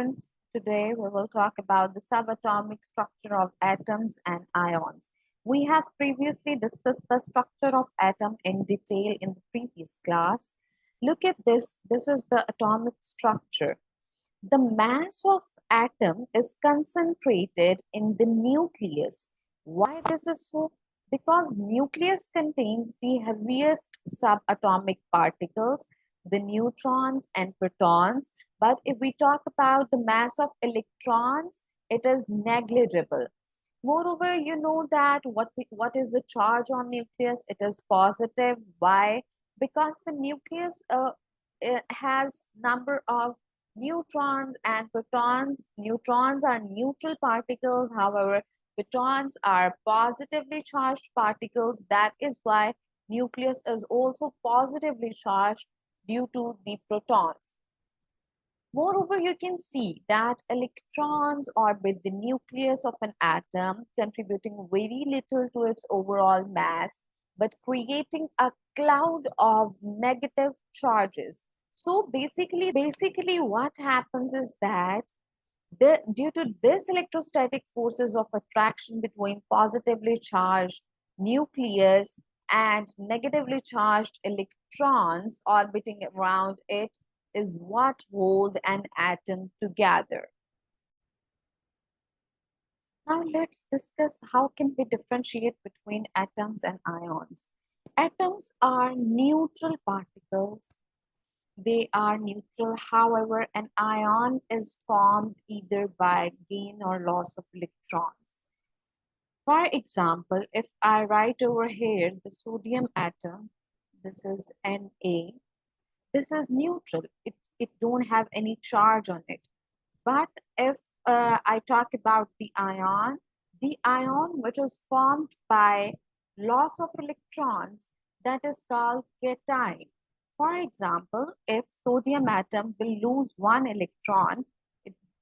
students, today we will talk about the subatomic structure of atoms and ions. We have previously discussed the structure of atom in detail in the previous class. Look at this. This is the atomic structure. The mass of atom is concentrated in the nucleus. Why this is so? Because nucleus contains the heaviest subatomic particles, the neutrons and protons. But if we talk about the mass of electrons, it is negligible. Moreover, you know that what is the charge on nucleus? It is positive. Why? Because the nucleus it has number of neutrons and protons. Neutrons are neutral particles. However, protons are positively charged particles. That is why nucleus is also positively charged due to the protons. Moreover, you can see that electrons orbit the nucleus of an atom, contributing very little to its overall mass, but creating a cloud of negative charges. So basically what happens is that due to this electrostatic forces of attraction between positively charged nucleus and negatively charged electrons orbiting around it is what hold an atom together. Now let's discuss how can we differentiate between atoms and ions. Atoms are neutral particles. They are neutral. However, an ion is formed either by gain or loss of electrons. For example, if I write over here the sodium atom, this is Na. This is neutral. It don't have any charge on it. But if I talk about the ion which is formed by loss of electrons, that is called cation. For example, if sodium atom will lose one electron,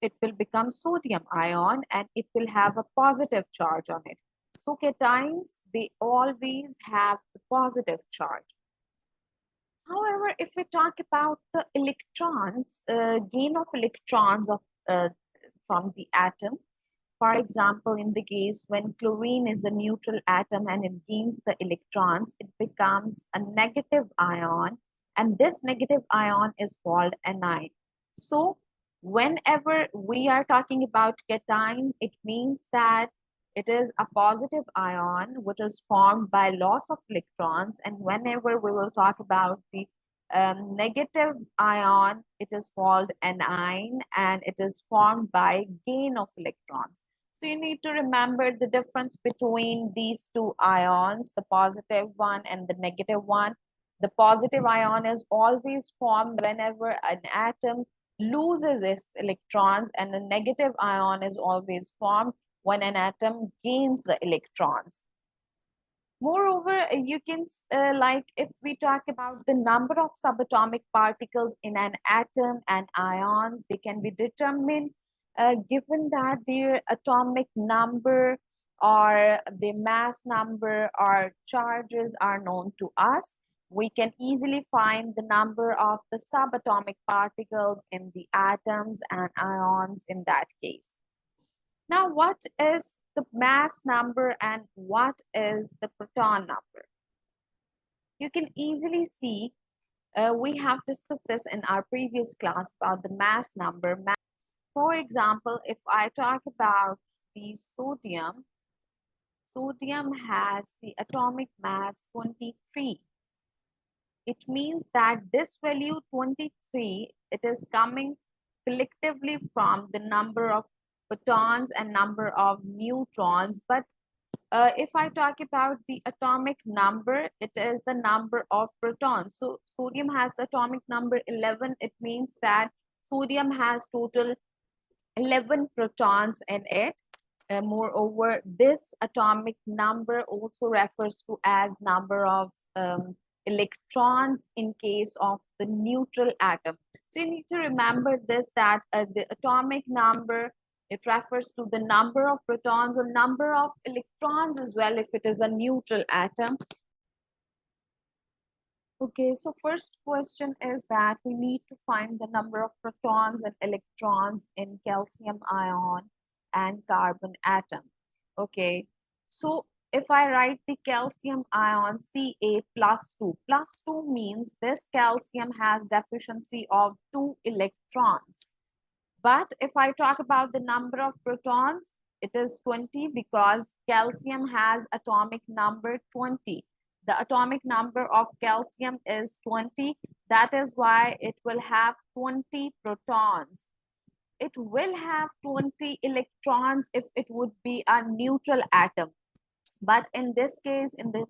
it will become sodium ion and it will have a positive charge on it. So cations, they always have the positive charge. However, if we talk about the electrons, gain of electrons from the atom, for example, in the case when chlorine is a neutral atom and it gains the electrons, it becomes a negative ion, and this negative ion is called anion. So whenever we are talking about cation, it means that it is a positive ion which is formed by loss of electrons, and whenever we will talk about the negative ion, it is called anion and it is formed by gain of electrons. So you need to remember the difference between these two ions, the positive one and the negative one. The positive ion is always formed whenever an atom loses its electrons, and the negative ion is always formed when an atom gains the electrons. Moreover, you can, like if we talk about the number of subatomic particles in an atom and ions, they can be determined given that their atomic number or the mass number or charges are known to us. We can easily find the number of the subatomic particles in the atoms and ions in that case. Now, what is the mass number and what is the proton number? You can easily see, we have discussed this in our previous class about the mass number. For example, if I talk about the sodium has the atomic mass 23. It means that this value 23, it is coming collectively from the number of protons and number of neutrons. But if I talk about the atomic number, it is the number of protons. So sodium has the atomic number 11. It means that sodium has total 11 protons in it. Moreover, this atomic number also refers to as number of electrons in case of the neutral atom. So you need to remember this, that the atomic number, it refers to the number of protons or number of electrons as well if it is a neutral atom. Okay, so first question is that we need to find the number of protons and electrons in calcium ion and carbon atom. Okay, so if I write the calcium ion Ca plus 2 means this calcium has deficiency of 2 electrons. But if I talk about the number of protons, it is 20 because calcium has atomic number 20. The atomic number of calcium is 20. That is why it will have 20 protons. It will have 20 electrons if it would be a neutral atom. But in this case, in the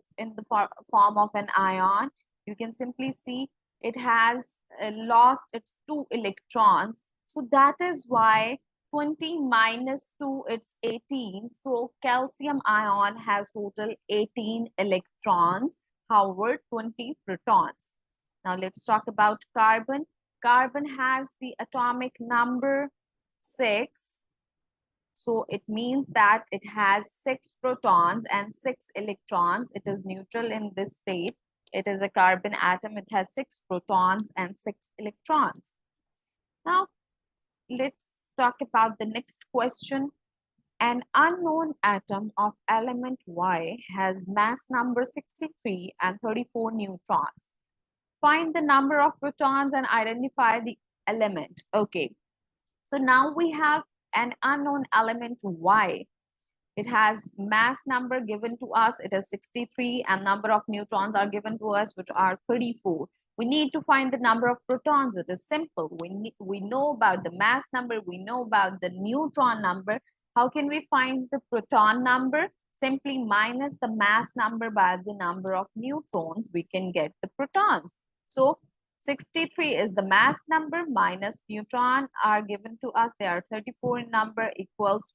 form of an ion, you can simply see it has lost its 2 electrons. So that is why 20 minus 2, it's 18. So calcium ion has total 18 electrons, however 20 protons. Now let's talk about carbon. Carbon has the atomic number 6. So it means that it has 6 protons and 6 electrons. It is neutral in this state. It is a carbon atom. It has 6 protons and 6 electrons. Now, let's talk about the next question. An unknown atom of element Y has mass number 63 and 34 neutrons. Find the number of protons and identify the element. Okay, so now we have an unknown element Y. It has mass number given to us, it is 63, and number of neutrons are given to us, which are 34. We need to find the number of protons. It is simple. We know about the mass number, we know about the neutron number. How can we find the proton number? Simply minus the mass number by the number of neutrons, we can get the protons. So 63 is the mass number minus neutron are given to us. They are 34 in number equals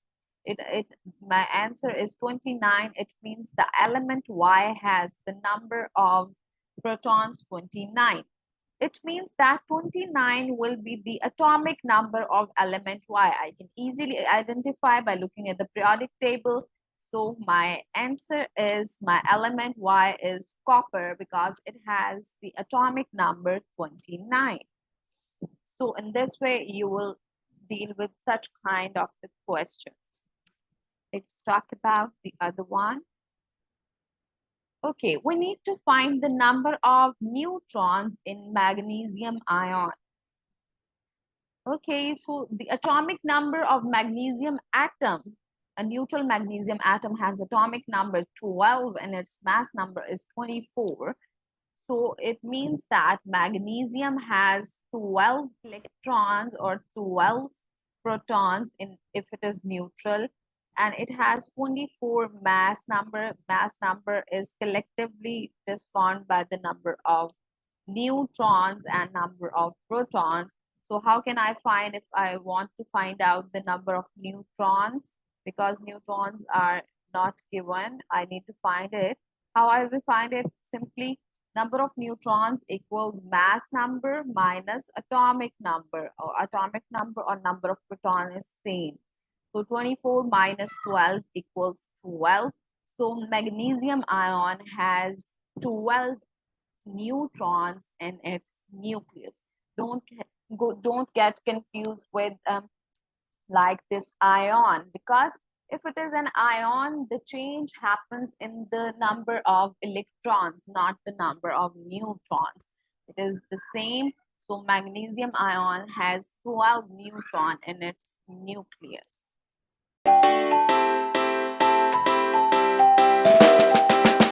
my answer is 29. It means the element Y has the number of protons 29. It means that 29 will be the atomic number of element Y. I can easily identify by looking at the periodic table. So my answer is my element Y is copper because it has the atomic number 29. So in this way, you will deal with such kind of the questions. Let's talk about the other one. Okay, we need to find the number of neutrons in magnesium ion. Okay, so the atomic number of magnesium atom, a neutral magnesium atom has atomic number 12 and its mass number is 24. So it means that magnesium has 12 electrons or 12 protons if it is neutral, and it has 24 mass number. Mass number is collectively just formed by the number of neutrons and number of protons. So how can I find if I want to find out the number of neutrons? Because neutrons are not given, I need to find it. How I will find it? Simply number of neutrons equals mass number minus atomic number, or atomic number or number of proton is same. So 24 minus 12 equals 12. So magnesium ion has 12 neutrons in its nucleus. Don't get confused with like this ion, because if it is an ion, the change happens in the number of electrons, not the number of neutrons. It is the same. So magnesium ion has 12 neutron in its nucleus.